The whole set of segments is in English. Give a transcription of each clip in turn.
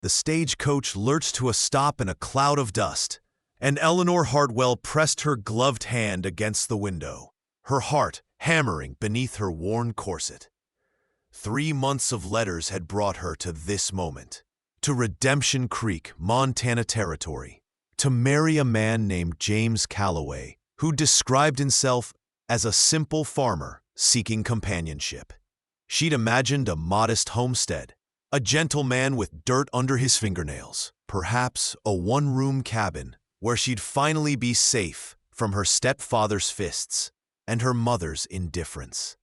the stagecoach lurched to a stop in a cloud of dust, and Eleanor Hartwell pressed her gloved hand against the window, her heart hammering beneath her worn corset. 3 months of letters had brought her to this moment, to Redemption Creek, Montana Territory, to marry a man named James Calloway, who described himself as a simple farmer seeking companionship. She'd imagined a modest homestead, a gentle man with dirt under his fingernails, perhaps a one-room cabin where she'd finally be safe from her stepfather's fists and her mother's indifference.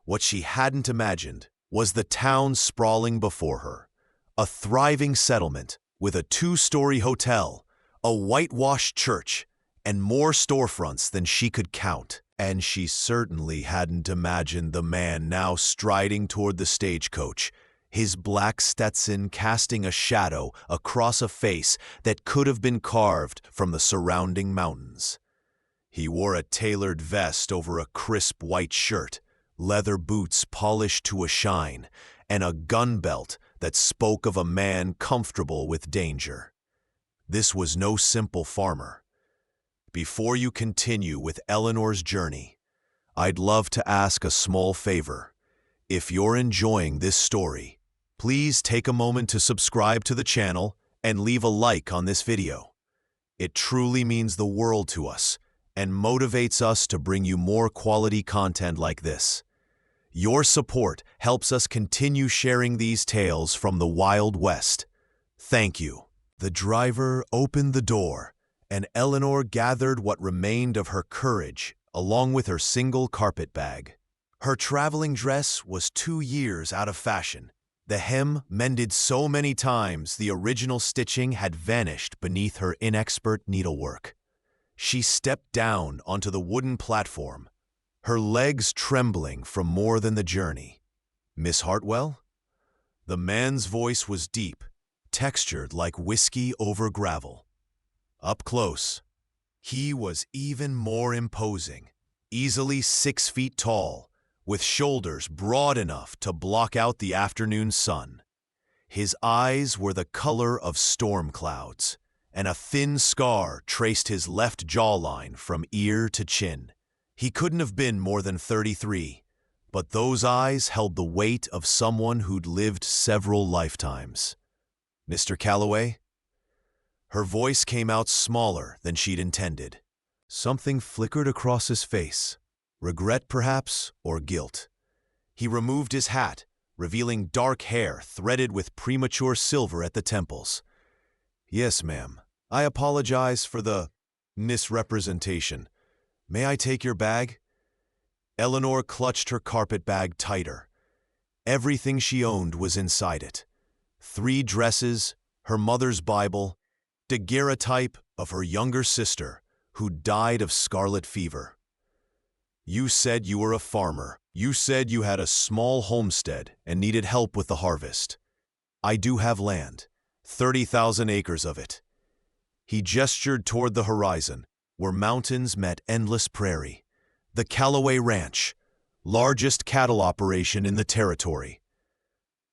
What she hadn't imagined was the town sprawling before her, a thriving settlement with a 2-story hotel, a whitewashed church, and more storefronts than she could count. And she certainly hadn't imagined the man now striding toward the stagecoach, his black Stetson casting a shadow across a face that could have been carved from the surrounding mountains. He wore a tailored vest over a crisp white shirt, leather boots polished to a shine, and a gun belt that spoke of a man comfortable with danger. This was no simple farmer. Before you continue with Eleanor's journey, I'd love to ask a small favor. If you're enjoying this story, please take a moment to subscribe to the channel and leave a like on this video. It truly means the world to us and motivates us to bring you more quality content like this. Your support helps us continue sharing these tales from the Wild West. Thank you. The driver opened the door, and Eleanor gathered what remained of her courage along with her single carpet bag. Her traveling dress was 2 years out of fashion. The hem, mended so many times the original stitching had vanished beneath her inexpert needlework. She stepped down onto the wooden platform, her legs trembling from more than the journey. "Miss Hartwell?" The man's voice was deep, textured like whiskey over gravel. Up close, he was even more imposing, easily 6 feet tall, with shoulders broad enough to block out the afternoon sun. His eyes were the color of storm clouds, and a thin scar traced his left jawline from ear to chin. He couldn't have been more than 33, but those eyes held the weight of someone who'd lived several lifetimes. "Mr. Calloway?" Her voice came out smaller than she'd intended. Something flickered across his face, regret perhaps, or guilt. He removed his hat, revealing dark hair threaded with premature silver at the temples. "Yes, ma'am. I apologize for the misrepresentation. May I take your bag?" Eleanor clutched her carpet bag tighter. Everything she owned was inside it. 3 dresses, her mother's Bible, daguerreotype of her younger sister, who died of scarlet fever. "You said you were a farmer. You said you had a small homestead and needed help with the harvest. I do have land, 30,000 acres of it." He gestured toward the horizon, where mountains met endless prairie. "The Calloway Ranch, largest cattle operation in the territory."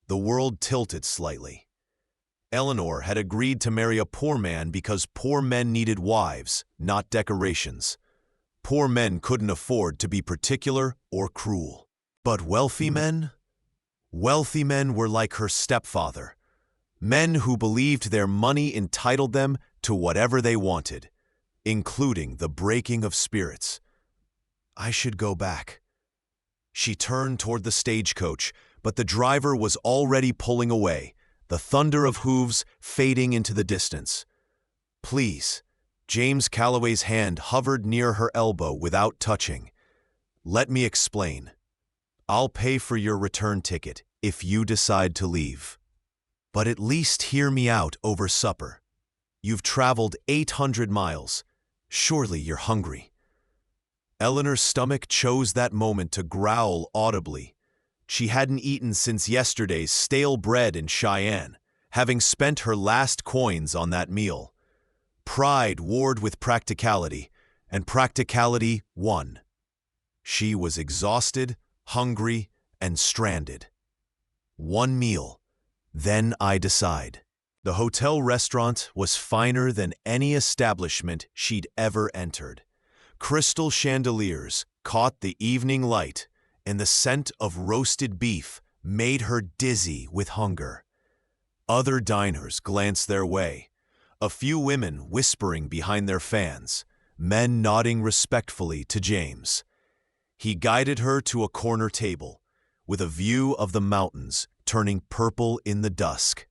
The world tilted slightly. Eleanor had agreed to marry a poor man because poor men needed wives, not decorations. Poor men couldn't afford to be particular or cruel. But wealthy men? Wealthy men were like her stepfather. Men who believed their money entitled them to whatever they wanted, including the breaking of spirits. "I should go back." She turned toward the stagecoach, but the driver was already pulling away, the thunder of hooves fading into the distance. "Please." James Calloway's hand hovered near her elbow without touching. "Let me explain. I'll pay for your return ticket if you decide to leave. But at least hear me out over supper. You've traveled 800 miles. Surely you're hungry." Eleanor's stomach chose that moment to growl audibly. She hadn't eaten since yesterday's stale bread in Cheyenne, having spent her last coins on that meal. Pride warred with practicality, and practicality won. She was exhausted, hungry, and stranded. "One meal, then I decide." The hotel restaurant was finer than any establishment she'd ever entered. Crystal chandeliers caught the evening light, and the scent of roasted beef made her dizzy with hunger. Other diners glanced their way, a few women whispering behind their fans, men nodding respectfully to James. He guided her to a corner table, with a view of the mountains turning purple in the dusk.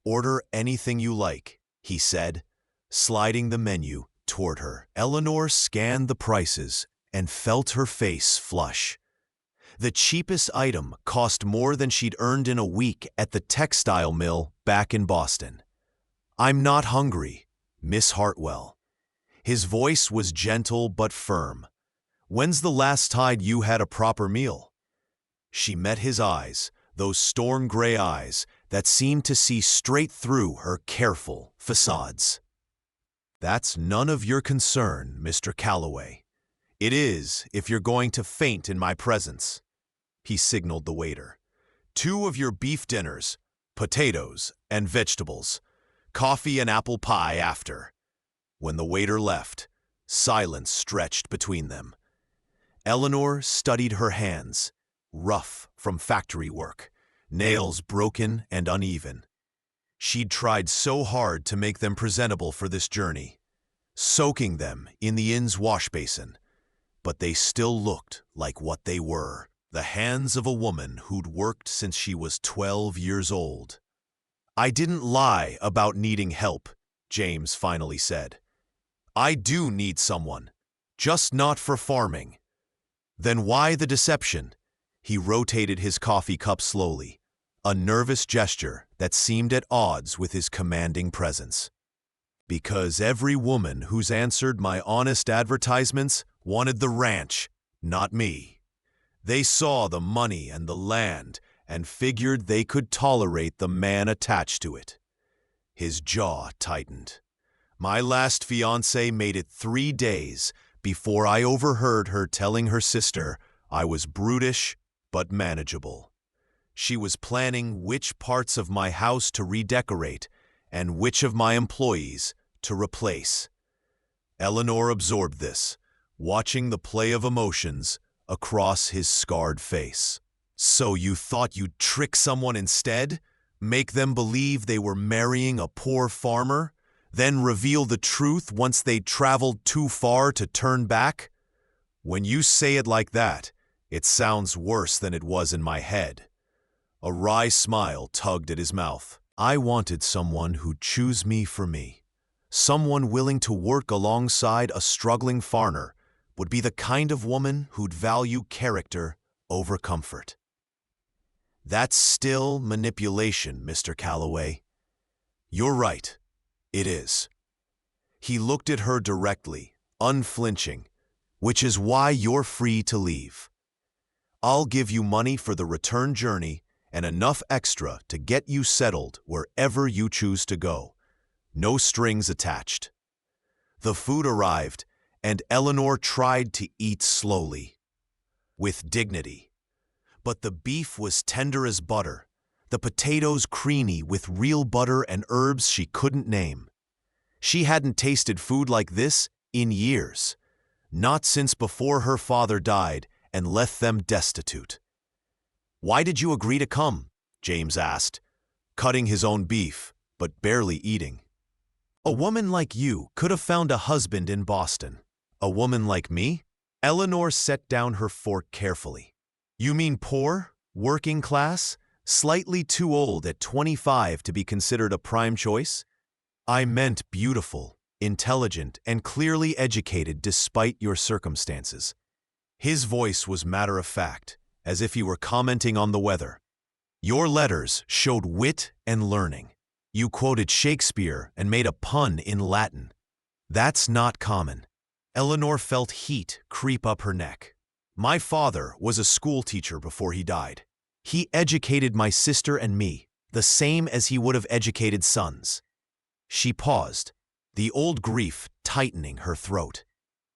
"Order anything you like," he said, sliding the menu toward her. Eleanor scanned the prices and felt her face flush. The cheapest item cost more than she'd earned in a week at the textile mill back in Boston. "I'm not hungry, Miss Hartwell." His voice was gentle but firm. "When's the last time you had a proper meal?" She met his eyes, those storm gray eyes that seemed to see straight through her careful facades. "That's none of your concern, Mr. Calloway. It is if you're going to faint in my presence." He signaled the waiter. "2 of your beef dinners, potatoes and vegetables, coffee and apple pie after." When the waiter left, silence stretched between them. Eleanor studied her hands, rough from factory work, nails broken and uneven. She'd tried so hard to make them presentable for this journey, soaking them in the inn's wash basin, but they still looked like what they were, the hands of a woman who'd worked since she was 12 years old. "I didn't lie about needing help," James finally said. "I do need someone, just not for farming." "Then why the deception?" He rotated his coffee cup slowly, a nervous gesture that seemed at odds with his commanding presence. "Because every woman who's answered my honest advertisements wanted the ranch, not me. They saw the money and the land and figured they could tolerate the man attached to it." His jaw tightened. "My last fiancée made it 3 days before I overheard her telling her sister I was brutish but manageable. She was planning which parts of my house to redecorate and which of my employees to replace." Eleanor absorbed this, watching the play of emotions across his scarred face. "So you thought you'd trick someone instead? Make them believe they were marrying a poor farmer? Then reveal the truth once they'd traveled too far to turn back? When you say it like that, it sounds worse than it was in my head." A wry smile tugged at his mouth. "I wanted someone who'd choose me for me. Someone willing to work alongside a struggling farmer would be the kind of woman who'd value character over comfort." "That's still manipulation, Mr. Calloway." "You're right. It is." He looked at her directly, unflinching. "Which is why you're free to leave. I'll give you money for the return journey and enough extra to get you settled wherever you choose to go. No strings attached." The food arrived, and Eleanor tried to eat slowly, with dignity. But the beef was tender as butter, the potatoes creamy with real butter and herbs she couldn't name. She hadn't tasted food like this in years, not since before her father died and left them destitute. "Why did you agree to come?" James asked, cutting his own beef, but barely eating. "A woman like you could have found a husband in Boston." "A woman like me?" Eleanor set down her fork carefully. "You mean poor, working class, slightly too old at 25 to be considered a prime choice?" "I meant beautiful, intelligent, and clearly educated despite your circumstances." His voice was matter-of-fact, as if he were commenting on the weather. "Your letters showed wit and learning. You quoted Shakespeare and made a pun in Latin. That's not common." Eleanor felt heat creep up her neck. "My father was a school teacher before he died. He educated my sister and me, the same as he would have educated sons." She paused, the old grief tightening her throat.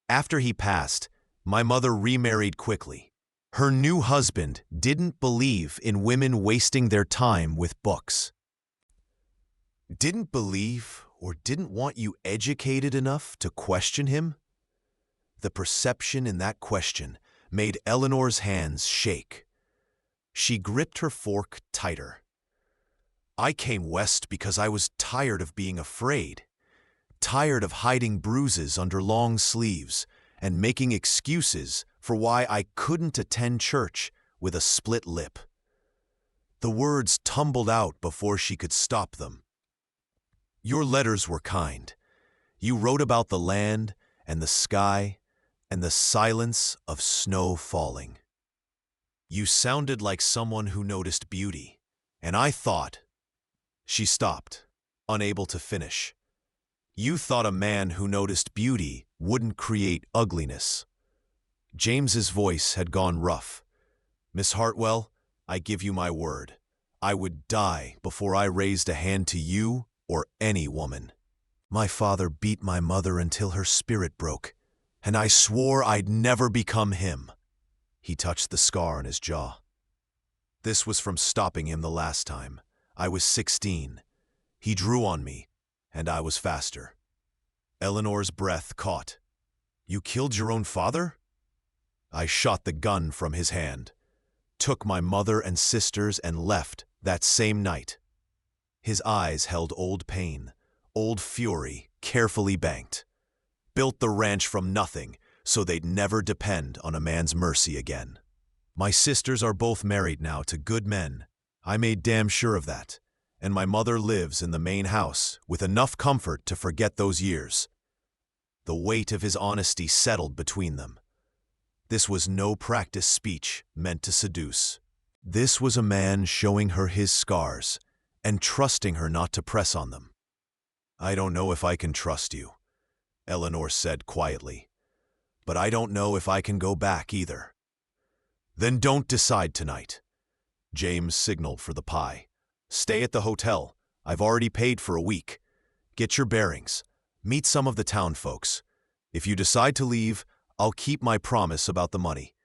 "After he passed, my mother remarried quickly. Her new husband didn't believe in women wasting their time with books." Didn't believe or didn't want you educated enough to question him? The perception in that question made Eleanor's hands shake. She gripped her fork tighter. I came west because I was tired of being afraid, tired of hiding bruises under long sleeves and making excuses for why I couldn't attend church with a split lip. The words tumbled out before she could stop them. Your letters were kind. You wrote about the land and the sky and the silence of snow falling. You sounded like someone who noticed beauty, and I thought. She stopped, unable to finish. You thought a man who noticed beauty wouldn't create ugliness. James's voice had gone rough. Miss Hartwell, I give you my word. I would die before I raised a hand to you or any woman. My father beat my mother until her spirit broke, and I swore I'd never become him. He touched the scar on his jaw. This was from stopping him the last time. I was 16. He drew on me, and I was faster. Eleanor's breath caught. You killed your own father? I shot the gun from his hand, took my mother and sisters and left that same night. His eyes held old pain, old fury, carefully banked. Built the ranch from nothing so they'd never depend on a man's mercy again. My sisters are both married now to good men. I made damn sure of that. And my mother lives in the main house with enough comfort to forget those years. The weight of his honesty settled between them. This was no practice speech meant to seduce. This was a man showing her his scars and trusting her not to press on them. I don't know if I can trust you, Eleanor said quietly, but I don't know if I can go back either. Then don't decide tonight. James signaled for the pie. Stay at the hotel. I've already paid for a week. Get your bearings. Meet some of the town folks. If you decide to leave, I'll keep my promise about the money.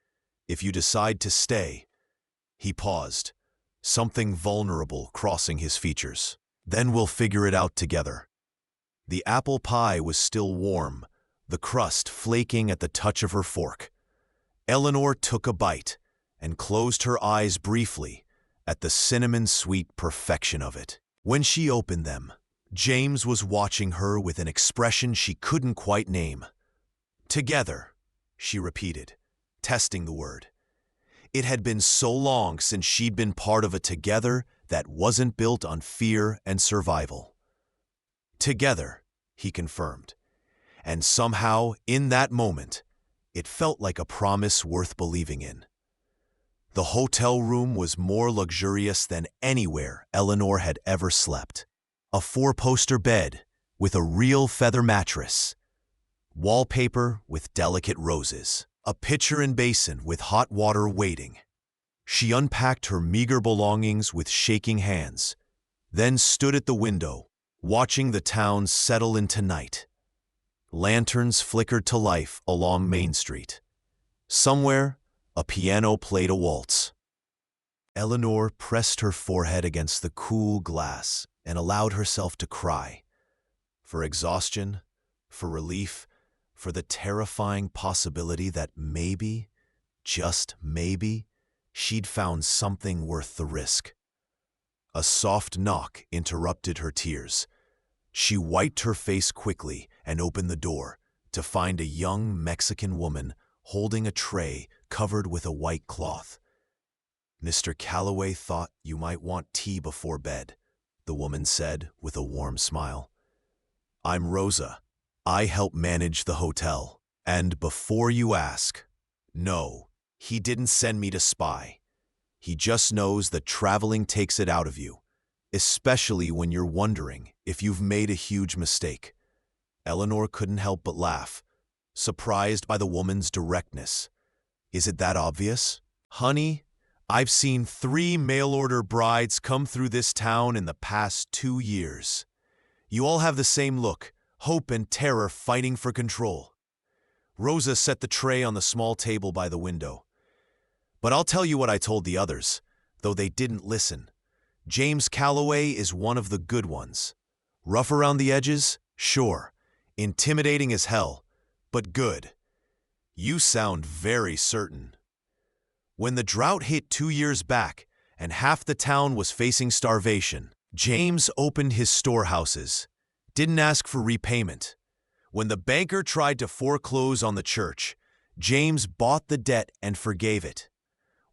If you decide to stay. He paused, something vulnerable crossing his features. Then we'll figure it out together. The apple pie was still warm, the crust flaking at the touch of her fork. Eleanor took a bite and closed her eyes briefly at the cinnamon-sweet perfection of it. When she opened them, James was watching her with an expression she couldn't quite name. Together, she repeated, testing the word. It had been so long since she'd been part of a together that wasn't built on fear and survival. Together, he confirmed. And somehow, in that moment, it felt like a promise worth believing in. The hotel room was more luxurious than anywhere Eleanor had ever slept. A 4-poster bed with a real feather mattress. Wallpaper with delicate roses. A pitcher and basin with hot water waiting. She unpacked her meager belongings with shaking hands, then stood at the window, watching the town settle into night. Lanterns flickered to life along Main Street. Somewhere, a piano played a waltz. Eleanor pressed her forehead against the cool glass and allowed herself to cry. For exhaustion, for relief, for the terrifying possibility that maybe, just maybe, she'd found something worth the risk. A soft knock interrupted her tears. She wiped her face quickly and opened the door to find a young Mexican woman holding a tray covered with a white cloth. Mr. Calloway thought you might want tea before bed, the woman said with a warm smile. I'm Rosa. I help manage the hotel. And before you ask, no, he didn't send me to spy. He just knows that traveling takes it out of you, especially when you're wondering if you've made a huge mistake. Eleanor couldn't help but laugh, surprised by the woman's directness. Is it that obvious? Honey, I've seen 3 mail-order brides come through this town in the past 2 years. You all have the same look, hope and terror fighting for control. Rosa set the tray on the small table by the window. But I'll tell you what I told the others, though they didn't listen. James Calloway is one of the good ones. Rough around the edges? Sure. Intimidating as hell, but good. You sound very certain. When the drought hit 2 years back and half the town was facing starvation, James opened his storehouses, didn't ask for repayment. When the banker tried to foreclose on the church, James bought the debt and forgave it.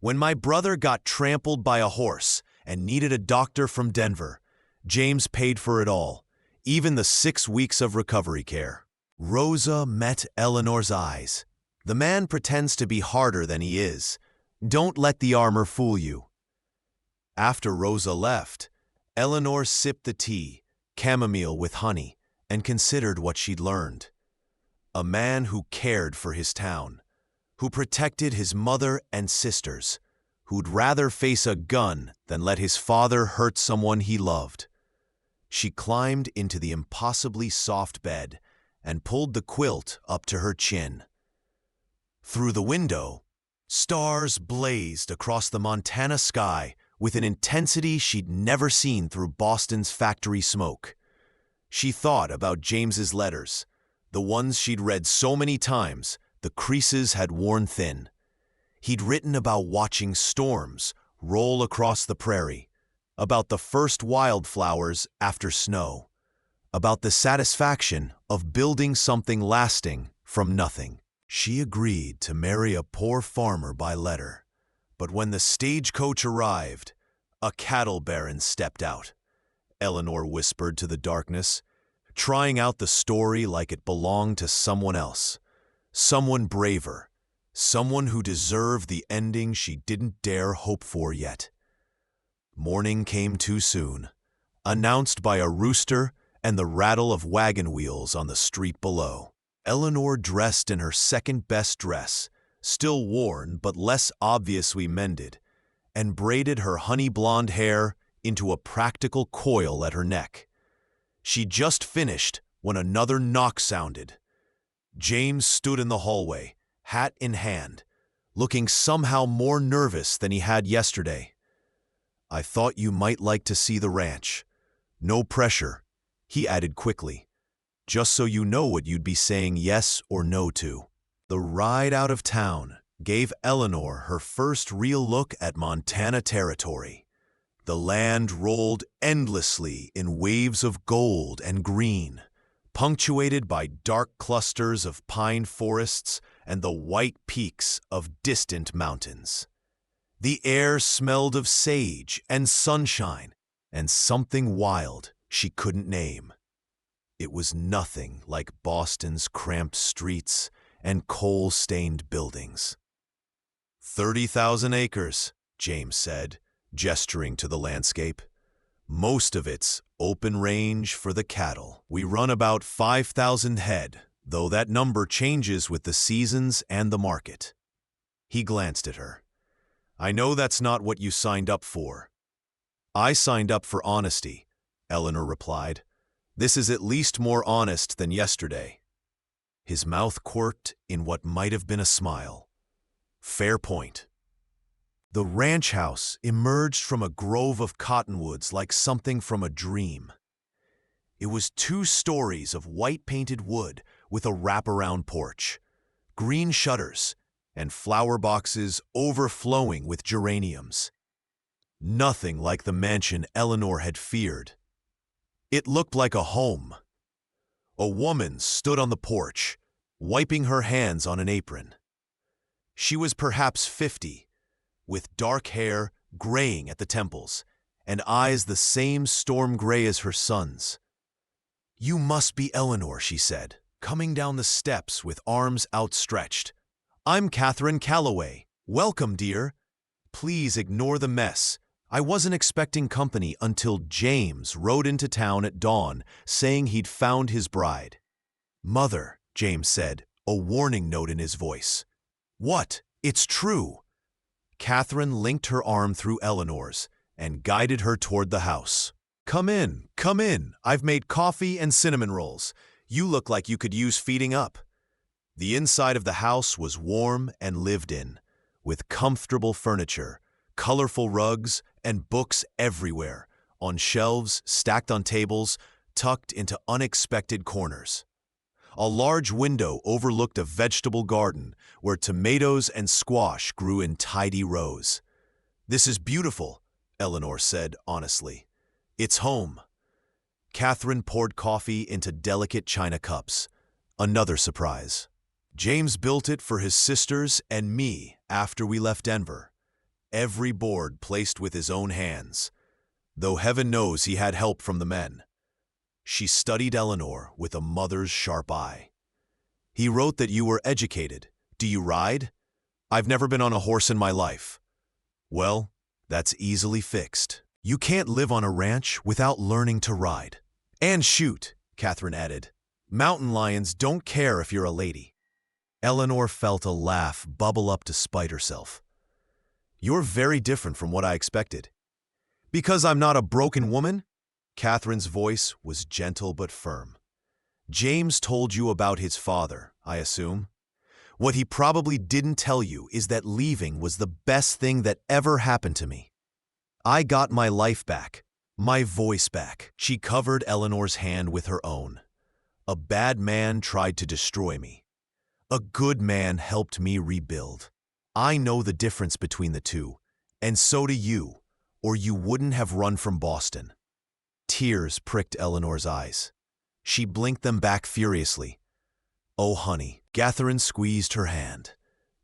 When my brother got trampled by a horse and needed a doctor from Denver, James paid for it all, even the 6 weeks of recovery care. Rosa met Eleanor's eyes. The man pretends to be harder than he is. Don't let the armor fool you. After Rosa left, Eleanor sipped the tea, chamomile with honey, and considered what she'd learned. A man who cared for his town, who protected his mother and sisters, who'd rather face a gun than let his father hurt someone he loved. She climbed into the impossibly soft bed and pulled the quilt up to her chin. Through the window, stars blazed across the Montana sky with an intensity she'd never seen through Boston's factory smoke. She thought about James's letters, the ones she'd read so many times the creases had worn thin. He'd written about watching storms roll across the prairie, about the first wildflowers after snow, about the satisfaction of building something lasting from nothing. She agreed to marry a poor farmer by letter, but when the stagecoach arrived, a cattle baron stepped out, Eleanor whispered to the darkness, trying out the story like it belonged to someone else, someone braver, someone who deserved the ending she didn't dare hope for yet. Morning came too soon, announced by a rooster and the rattle of wagon wheels on the street below. Eleanor dressed in her second-best dress, still worn but less obviously mended, and braided her honey-blonde hair into a practical coil at her neck. She just finished when another knock sounded. James stood in the hallway, hat in hand, looking somehow more nervous than he had yesterday. "I thought you might like to see the ranch. No pressure," he added quickly, "just so you know what you'd be saying yes or no to." The ride out of town gave Eleanor her first real look at Montana territory. The land rolled endlessly in waves of gold and green, punctuated by dark clusters of pine forests and the white peaks of distant mountains. The air smelled of sage and sunshine and something wild she couldn't name. It was nothing like Boston's cramped streets and coal-stained buildings. 30,000 acres, James said, gesturing to the landscape. Most of it's open range for the cattle. We run about 5,000 head, though that number changes with the seasons and the market. He glanced at her. "I know that's not what you signed up for." "I signed up for honesty," Eleanor replied. "This is at least more honest than yesterday." His mouth quirked in what might have been a smile. "Fair point." The ranch house emerged from a grove of cottonwoods like something from a dream. It was 2 stories of white-painted wood with a wraparound porch, green shutters, and flower boxes overflowing with geraniums. Nothing like the mansion Eleanor had feared. It looked like a home. A woman stood on the porch, wiping her hands on an apron. She was perhaps 50, with dark hair graying at the temples, and eyes the same storm gray as her son's. "You must be Eleanor," she said, coming down the steps with arms outstretched. "I'm Catherine Calloway. Welcome, dear. Please ignore the mess. I wasn't expecting company until James rode into town at dawn saying he'd found his bride." "Mother," James said, a warning note in his voice. "What? It's true." Catherine linked her arm through Eleanor's and guided her toward the house. Come in. I've made coffee and cinnamon rolls. You look like you could use feeding up." The inside of the house was warm and lived in, with comfortable furniture, colorful rugs, and books everywhere, on shelves, stacked on tables, tucked into unexpected corners. A large window overlooked a vegetable garden where tomatoes and squash grew in tidy rows. "This is beautiful," Eleanor said honestly. "It's home." Catherine poured coffee into delicate china cups. Another surprise. "James built it for his sisters and me after we left Denver. Every board placed with his own hands, though heaven knows he had help from the men." She studied Eleanor with a mother's sharp eye. "He wrote that you were educated. Do you ride?" "I've never been on a horse in my life." "Well, that's easily fixed. You can't live on a ranch without learning to ride. And shoot," Catherine added. "Mountain lions don't care if you're a lady." Eleanor felt a laugh bubble up despite herself. "You're very different from what I expected." "Because I'm not a broken woman?" Catherine's voice was gentle but firm. "James told you about his father, I assume. What he probably didn't tell you is that leaving was the best thing that ever happened to me. I got my life back, my voice back." She covered Eleanor's hand with her own. "A bad man tried to destroy me. A good man helped me rebuild. I know the difference between the two, and so do you, or you wouldn't have run from Boston." Tears pricked Eleanor's eyes. She blinked them back furiously. "Oh, honey," Catherine squeezed her hand.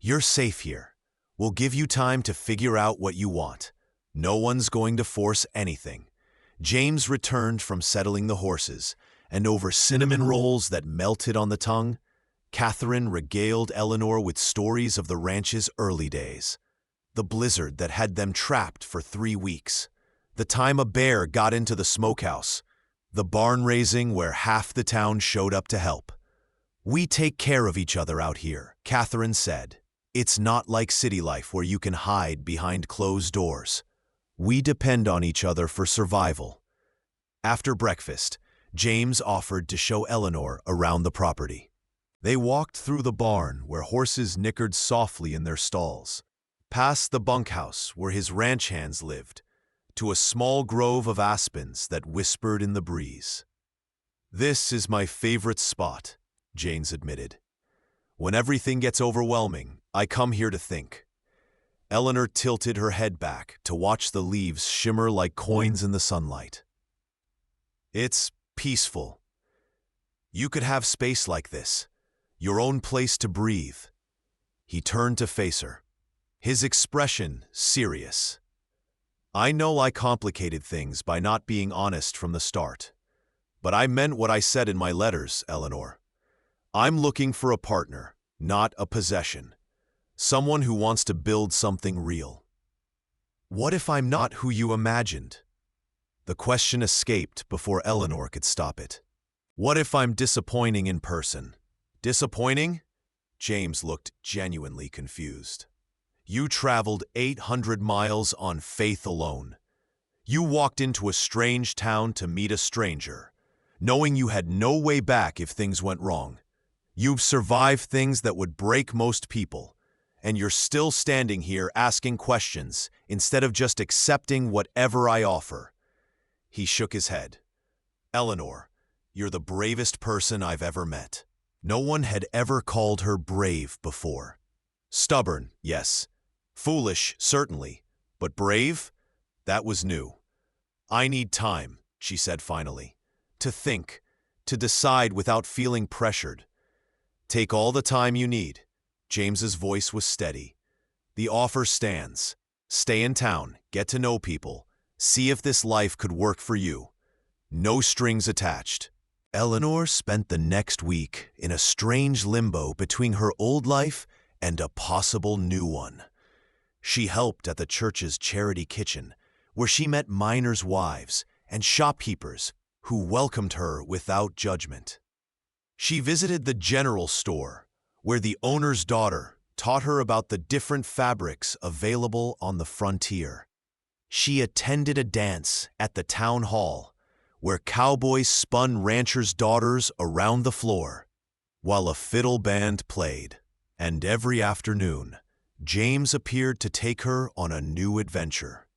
"You're safe here. We'll give you time to figure out what you want. No one's going to force anything." James returned from settling the horses, and over cinnamon rolls that melted on the tongue, Catherine regaled Eleanor with stories of the ranch's early days. The blizzard that had them trapped for 3 weeks. The time a bear got into the smokehouse. The barn raising where half the town showed up to help. "We take care of each other out here," Catherine said. "It's not like city life where you can hide behind closed doors. We depend on each other for survival." After breakfast, James offered to show Eleanor around the property. They walked through the barn where horses nickered softly in their stalls, past the bunkhouse where his ranch hands lived, to a small grove of aspens that whispered in the breeze. "This is my favorite spot," James admitted. "When everything gets overwhelming, I come here to think." Eleanor tilted her head back to watch the leaves shimmer like coins in the sunlight. "It's peaceful. You could have space like this, your own place to breathe." He turned to face her, his expression serious. "I know I complicated things by not being honest from the start, but I meant what I said in my letters, Eleanor. I'm looking for a partner, not a possession. Someone who wants to build something real." "What if I'm not who you imagined?" The question escaped before Eleanor could stop it. "What if I'm disappointing in person?" "Disappointing?" James looked genuinely confused. "You traveled 800 miles on faith alone. You walked into a strange town to meet a stranger, knowing you had no way back if things went wrong. You've survived things that would break most people, and you're still standing here asking questions instead of just accepting whatever I offer." He shook his head. "Eleanor, you're the bravest person I've ever met." No one had ever called her brave before. Stubborn, yes. Foolish, certainly. But brave? That was new. "I need time," she said finally. "To think, to decide without feeling pressured." "Take all the time you need." James's voice was steady. "The offer stands. Stay in town, get to know people, see if this life could work for you. No strings attached." Eleanor spent the next week in a strange limbo between her old life and a possible new one. She helped at the church's charity kitchen, where she met miners' wives and shopkeepers who welcomed her without judgment. She visited the general store, where the owner's daughter taught her about the different fabrics available on the frontier. She attended a dance at the town hall, where cowboys spun ranchers' daughters around the floor, while a fiddle band played. And every afternoon, James appeared to take her on a new adventure.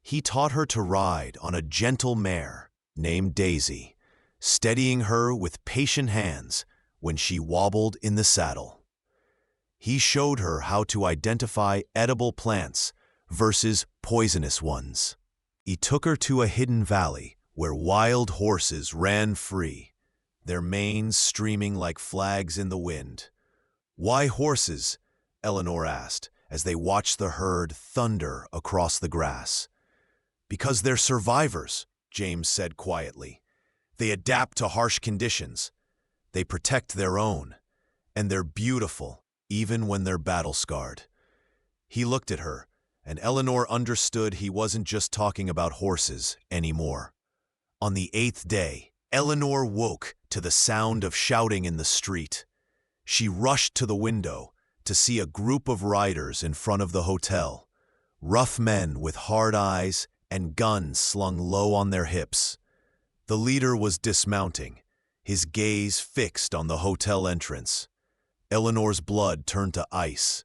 He taught her to ride on a gentle mare named Daisy, steadying her with patient hands when she wobbled in the saddle. He showed her how to identify edible plants versus poisonous ones. He took her to a hidden valley where wild horses ran free, their manes streaming like flags in the wind. "Why horses?" Eleanor asked as they watched the herd thunder across the grass. "Because they're survivors," James said quietly. "They adapt to harsh conditions. They protect their own. And they're beautiful, even when they're battle-scarred." He looked at her, and Eleanor understood he wasn't just talking about horses anymore. On the 8th day, Eleanor woke to the sound of shouting in the street. She rushed to the window to see a group of riders in front of the hotel, rough men with hard eyes and guns slung low on their hips. The leader was dismounting, his gaze fixed on the hotel entrance. Eleanor's blood turned to ice.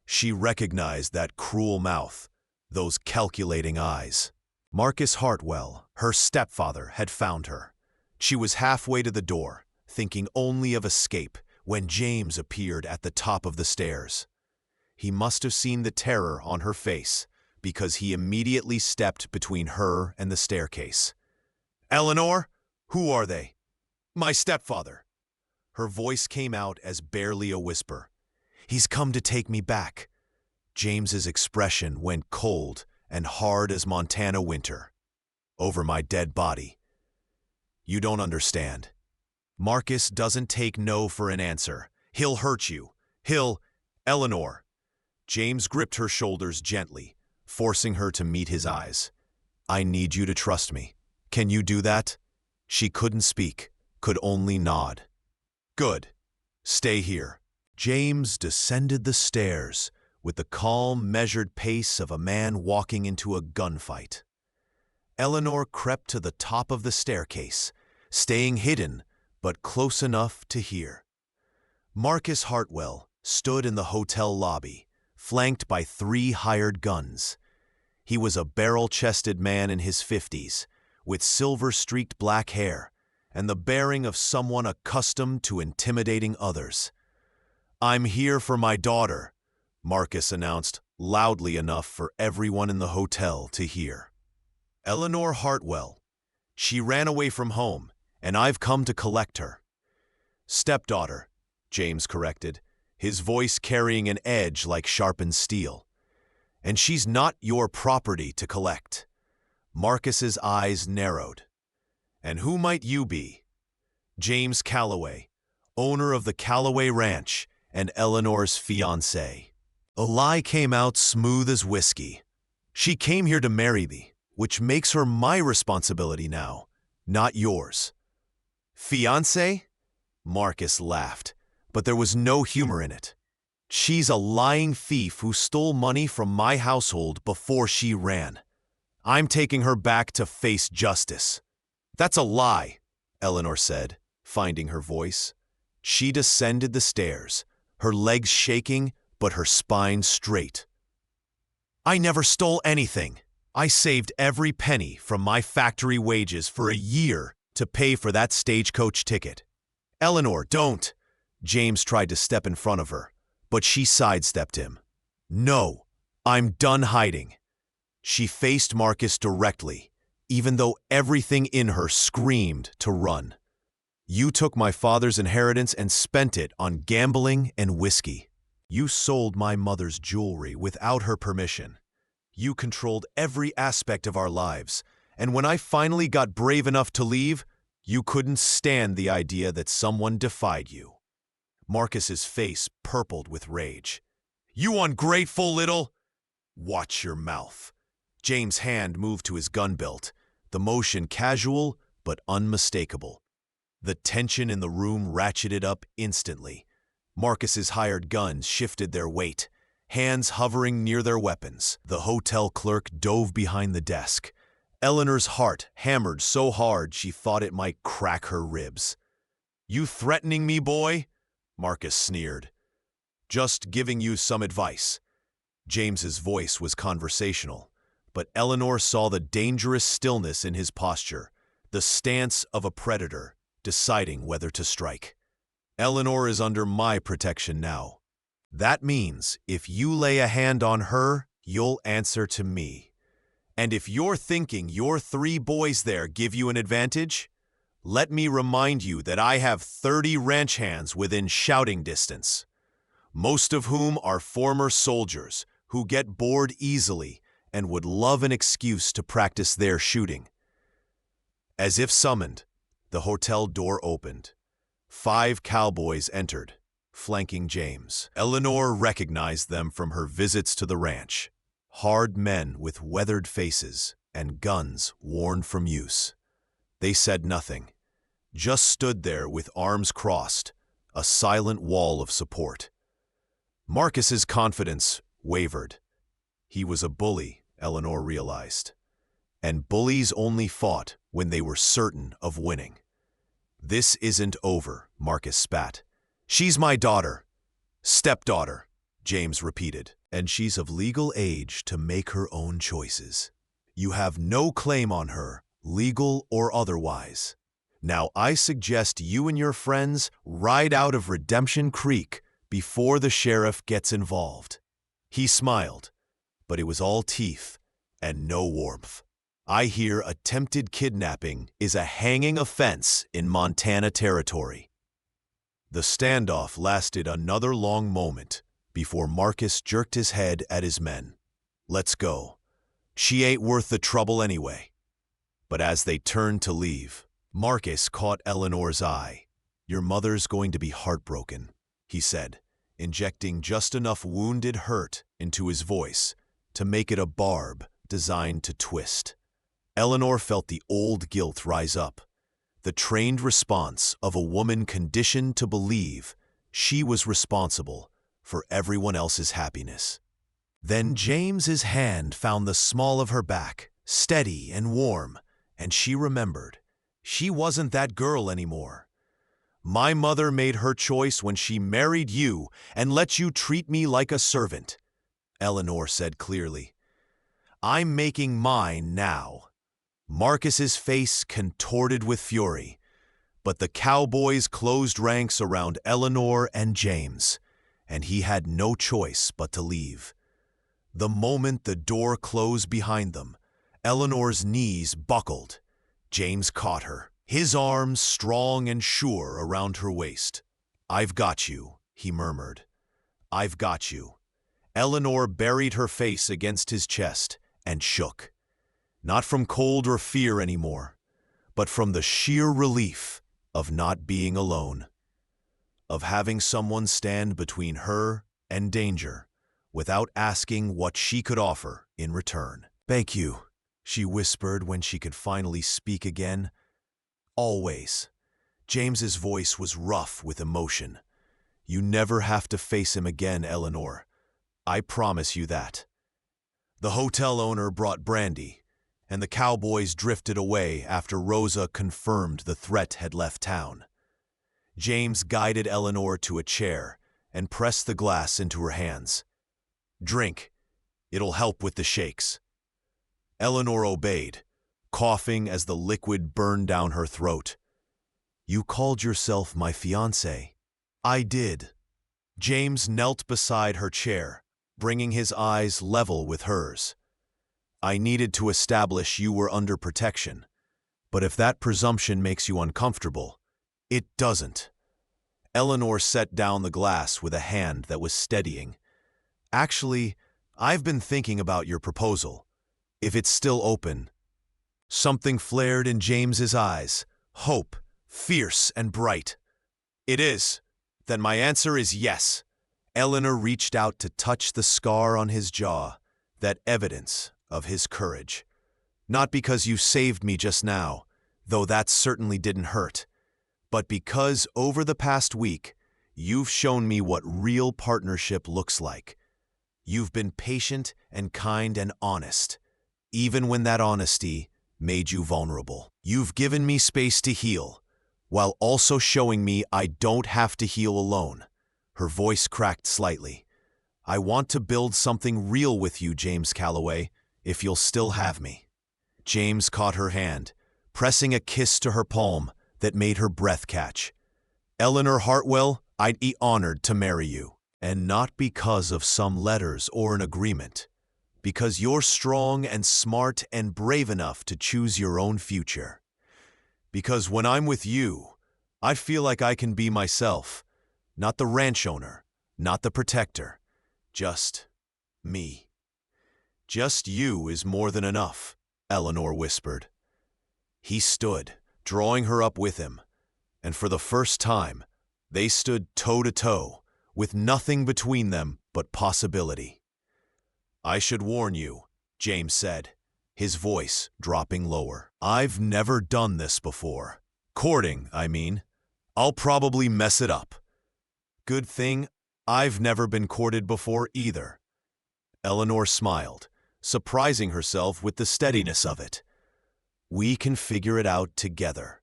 She recognized that cruel mouth, those calculating eyes. Marcus Hartwell, her stepfather, had found her. She was halfway to the door, thinking only of escape, when James appeared at the top of the stairs. He must have seen the terror on her face, because he immediately stepped between her and the staircase. "Eleanor, who are they?" "My stepfather." Her voice came out as barely a whisper. "He's come to take me back." James's expression went cold and hard as Montana winter. "Over my dead body." "You don't understand. Marcus doesn't take no for an answer. He'll hurt you. Eleanor." James gripped her shoulders gently, forcing her to meet his eyes. "I need you to trust me. Can you do that?" She couldn't speak, could only nod. "Good. Stay here." James descended the stairs with the calm, measured pace of a man walking into a gunfight. Eleanor crept to the top of the staircase, staying hidden but close enough to hear. Marcus Hartwell stood in the hotel lobby, flanked by 3 hired guns. He was a barrel-chested man in his 50s, with silver-streaked black hair and the bearing of someone accustomed to intimidating others. "I'm here for my daughter," Marcus announced loudly enough for everyone in the hotel to hear. "Eleanor Hartwell. She ran away from home, and I've come to collect her." "Stepdaughter," James corrected, his voice carrying an edge like sharpened steel. "And she's not your property to collect." Marcus's eyes narrowed. "And who might you be?" "James Calloway, owner of the Calloway Ranch and Eleanor's fiancé." A lie came out smooth as whiskey. "She came here to marry me, which makes her my responsibility now, not yours." "Fiancé?" Marcus laughed, but there was no humor in it. "She's a lying thief who stole money from my household before she ran. I'm taking her back to face justice." "That's a lie," Eleanor said, finding her voice. She descended the stairs, her legs shaking but her spine straight. "I never stole anything. I saved every penny from my factory wages for a year to pay for that Stagecoach ticket." "Eleanor, don't!" James tried to step in front of her, but she sidestepped him. "No, I'm done hiding." She faced Marcus directly, even though everything in her screamed to run. "You took my father's inheritance and spent it on gambling and whiskey. You sold my mother's jewelry without her permission. You controlled every aspect of our lives, and when I finally got brave enough to leave, you couldn't stand the idea that someone defied you." Marcus's face purpled with rage. "You ungrateful little—" "Watch your mouth." James' hand moved to his gun belt, the motion casual but unmistakable. The tension in the room ratcheted up instantly. Marcus's hired guns shifted their weight, hands hovering near their weapons. The hotel clerk dove behind the desk. Eleanor's heart hammered so hard she thought it might crack her ribs. "You threatening me, boy?" Marcus sneered. "Just giving you some advice." James's voice was conversational, but Eleanor saw the dangerous stillness in his posture, the stance of a predator deciding whether to strike. Eleanor is under my protection now. That means if you lay a hand on her, you'll answer to me. And if you're thinking your 3 boys there give you an advantage, let me remind you that I have 30 ranch hands within shouting distance, most of whom are former soldiers who get bored easily and would love an excuse to practice their shooting. As if summoned, the hotel door opened. 5 cowboys entered, flanking James. Eleanor recognized them from her visits to the ranch. Hard men with weathered faces and guns worn from use. They said nothing, just stood there with arms crossed, a silent wall of support. Marcus's confidence wavered. He was a bully, Eleanor realized, and bullies only fought when they were certain of winning. "This isn't over," Marcus spat. "She's my daughter. Stepdaughter," James repeated, "and she's of legal age to make her own choices. You have no claim on her, legal or otherwise. Now I suggest you and your friends ride out of Redemption Creek before the sheriff gets involved." He smiled, but it was all teeth and no warmth. "I hear attempted kidnapping is a hanging offense in Montana territory." The standoff lasted another long moment before Marcus jerked his head at his men. "Let's go. She ain't worth the trouble anyway." But as they turned to leave, Marcus caught Eleanor's eye. "Your mother's going to be heartbroken," he said, injecting just enough wounded hurt into his voice to make it a barb designed to twist. Eleanor felt the old guilt rise up, the trained response of a woman conditioned to believe she was responsible for everyone else's happiness. Then James's hand found the small of her back, steady and warm, and she remembered. She wasn't that girl anymore. "My mother made her choice when she married you and let you treat me like a servant," Eleanor said clearly. "I'm making mine now." Marcus's face contorted with fury, but the cowboys closed ranks around Eleanor and James, and he had no choice but to leave. The moment the door closed behind them, Eleanor's knees buckled. James caught her, his arms strong and sure around her waist. "I've got you," he murmured. "I've got you." Eleanor buried her face against his chest and shook. Not from cold or fear anymore, but from the sheer relief of not being alone, of having someone stand between her and danger without asking what she could offer in return. "Thank you," she whispered when she could finally speak again. "Always." James's voice was rough with emotion. "You never have to face him again, Eleanor. I promise you that." The hotel owner brought brandy, and the cowboys drifted away after Rosa confirmed the threat had left town. James guided Eleanor to a chair and pressed the glass into her hands. "Drink. It'll help with the shakes." Eleanor obeyed, coughing as the liquid burned down her throat. "You called yourself my fiancé." "I did." James knelt beside her chair, bringing his eyes level with hers. "I needed to establish you were under protection, but if that presumption makes you uncomfortable, it doesn't." Eleanor set down the glass with a hand that was steadying. "Actually, I've been thinking about your proposal. If it's still open." Something flared in James's eyes, hope, fierce and bright. "It is. Then my answer is yes." Eleanor reached out to touch the scar on his jaw, that evidence of his courage. "Not because you saved me just now, though that certainly didn't hurt, but because over the past week, you've shown me what real partnership looks like. You've been patient and kind and honest, even when that honesty made you vulnerable. You've given me space to heal, while also showing me I don't have to heal alone." Her voice cracked slightly. "I want to build something real with you, James Calloway, if you'll still have me." James caught her hand, pressing a kiss to her palm that made her breath catch. "Eleanor Hartwell, I'd be honored to marry you. And not because of some letters or an agreement. Because you're strong and smart and brave enough to choose your own future. Because when I'm with you, I feel like I can be myself. Not the ranch owner, not the protector. Just me." "Just you is more than enough," Eleanor whispered. He stood, drawing her up with him, and for the first time, they stood toe-to-toe, with nothing between them but possibility. "I should warn you," James said, his voice dropping lower. "I've never done this before. Courting, I mean. I'll probably mess it up. Good thing I've never been courted before either." Eleanor smiled, surprising herself with the steadiness of it. "We can figure it out together."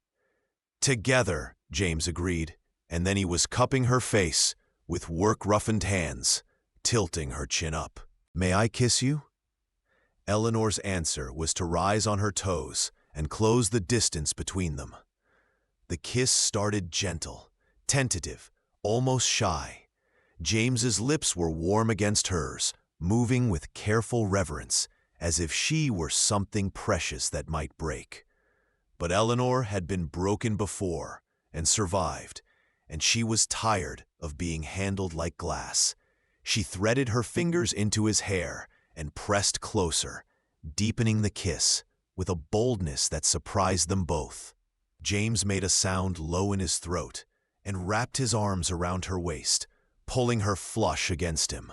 "Together," James agreed, and then he was cupping her face with work-roughened hands, tilting her chin up. "May I kiss you?" Eleanor's answer was to rise on her toes and close the distance between them. The kiss started gentle, tentative, almost shy. James's lips were warm against hers, moving with careful reverence, as if she were something precious that might break. But Eleanor had been broken before and survived, and she was tired of being handled like glass. She threaded her fingers into his hair and pressed closer, deepening the kiss with a boldness that surprised them both. James made a sound low in his throat and wrapped his arms around her waist, pulling her flush against him.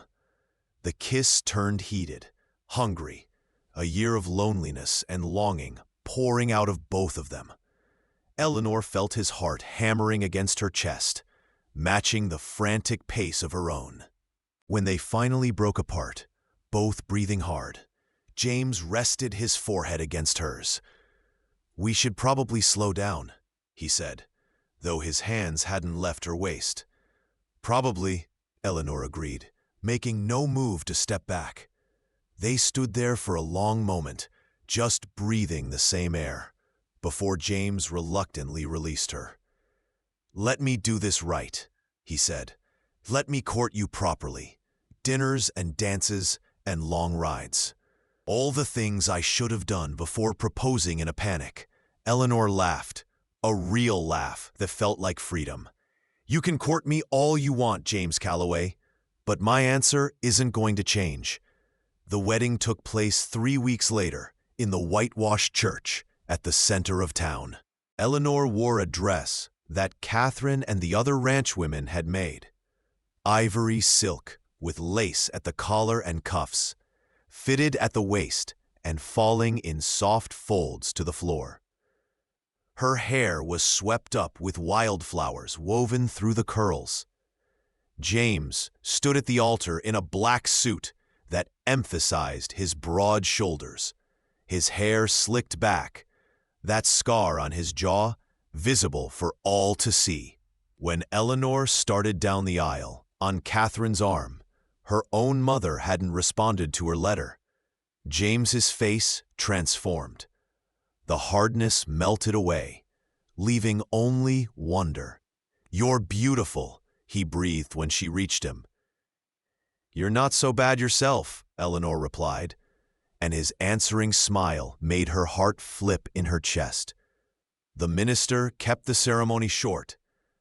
The kiss turned heated, hungry, a year of loneliness and longing pouring out of both of them. Eleanor felt his heart hammering against her chest, matching the frantic pace of her own. When they finally broke apart, both breathing hard, James rested his forehead against hers. "We should probably slow down," he said, though his hands hadn't left her waist. "Probably," Eleanor agreed, making no move to step back. They stood there for a long moment, just breathing the same air, before James reluctantly released her. "Let me do this right," he said. "Let me court you properly. Dinners and dances and long rides. All the things I should have done before proposing in a panic." Eleanor laughed, a real laugh that felt like freedom. "You can court me all you want, James Calloway, but my answer isn't going to change." The wedding took place 3 weeks later in the whitewashed church at the center of town. Eleanor wore a dress that Catherine and the other ranch women had made. Ivory silk with lace at the collar and cuffs, fitted at the waist and falling in soft folds to the floor. Her hair was swept up with wildflowers woven through the curls. James stood at the altar in a black suit that emphasized his broad shoulders, his hair slicked back, that scar on his jaw visible for all to see. When Eleanor started down the aisle, on Catherine's arm, her own mother hadn't responded to her letter. James's face transformed. The hardness melted away, leaving only wonder. "You're beautiful," he breathed when she reached him. "You're not so bad yourself," Eleanor replied, and his answering smile made her heart flip in her chest. The minister kept the ceremony short,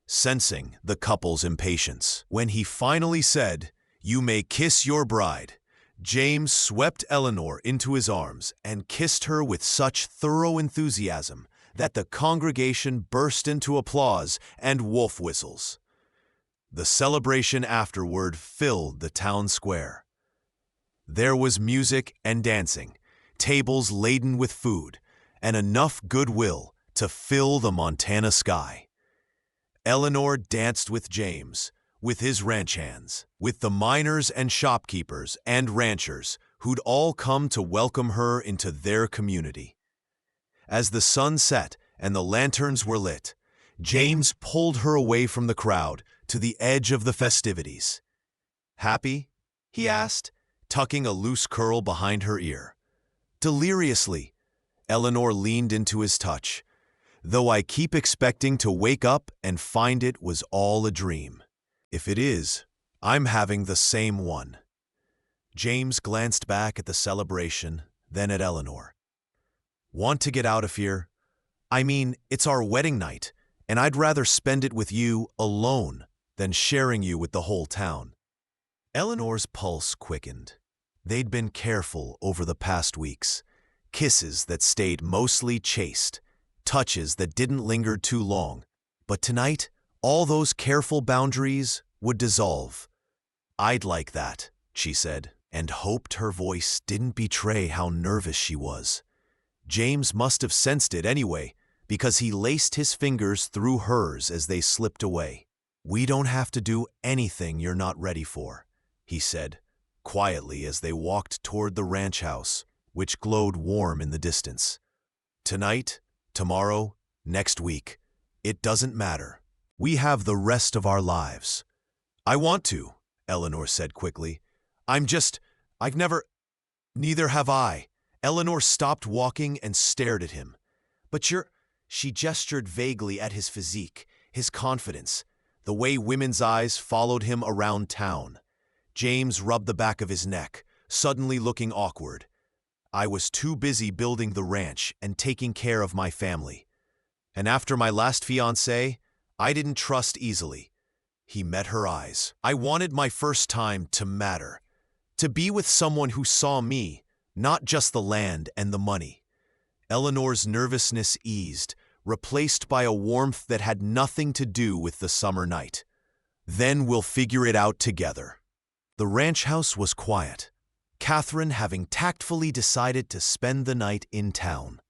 sensing the couple's impatience. When he finally said, "You may kiss your bride," James swept Eleanor into his arms and kissed her with such thorough enthusiasm that the congregation burst into applause and wolf whistles. The celebration afterward filled the town square. There was music and dancing, tables laden with food, and enough goodwill to fill the Montana sky. Eleanor danced with James, with his ranch hands, with the miners and shopkeepers and ranchers who'd all come to welcome her into their community. As the sun set and the lanterns were lit, James pulled her away from the crowd to the edge of the festivities. "Happy?" he asked, tucking a loose curl behind her ear. "Deliriously." Eleanor leaned into his touch. though I keep expecting to wake up and find it was all a dream. If it is, I'm having the same one." James glanced back at the celebration, then at Eleanor. "Want to get out of here? I mean, it's our wedding night, and I'd rather spend it with you alone than sharing you with the whole town." Eleanor's pulse quickened. They'd been careful over the past weeks. Kisses that stayed mostly chaste, touches that didn't linger too long. But tonight, all those careful boundaries would dissolve. "I'd like that," she said, and hoped her voice didn't betray how nervous she was. James must have sensed it anyway, because he laced his fingers through hers as they slipped away. "We don't have to do anything you're not ready for," he said, quietly as they walked toward the ranch house, which glowed warm in the distance. "Tonight, tomorrow, next week, it doesn't matter. We have the rest of our lives." "I want to," Eleanor said quickly. I've never—" "Neither have I." Eleanor stopped walking and stared at him. "But you're—" She gestured vaguely at his physique, his confidence, the way women's eyes followed him around town. James rubbed the back of his neck, suddenly looking awkward. "I was too busy building the ranch and taking care of my family. And after my last fiancé, I didn't trust easily." He met her eyes. "I wanted my first time to matter, to be with someone who saw me, not just the land and the money." Eleanor's nervousness eased, replaced by a warmth that had nothing to do with the summer night. "Then we'll figure it out together." The ranch house was quiet, Catherine having tactfully decided to spend the night in town.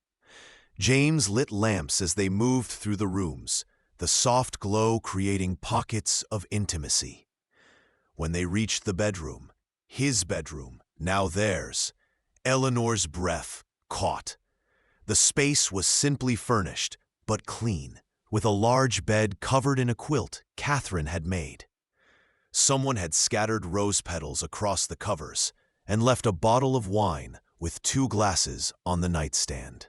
James lit lamps as they moved through the rooms, the soft glow creating pockets of intimacy. When they reached the bedroom, his bedroom, now theirs, Eleanor's breath caught. The space was simply furnished, but clean, with a large bed covered in a quilt Catherine had made. Someone had scattered rose petals across the covers and left a bottle of wine with 2 glasses on the nightstand.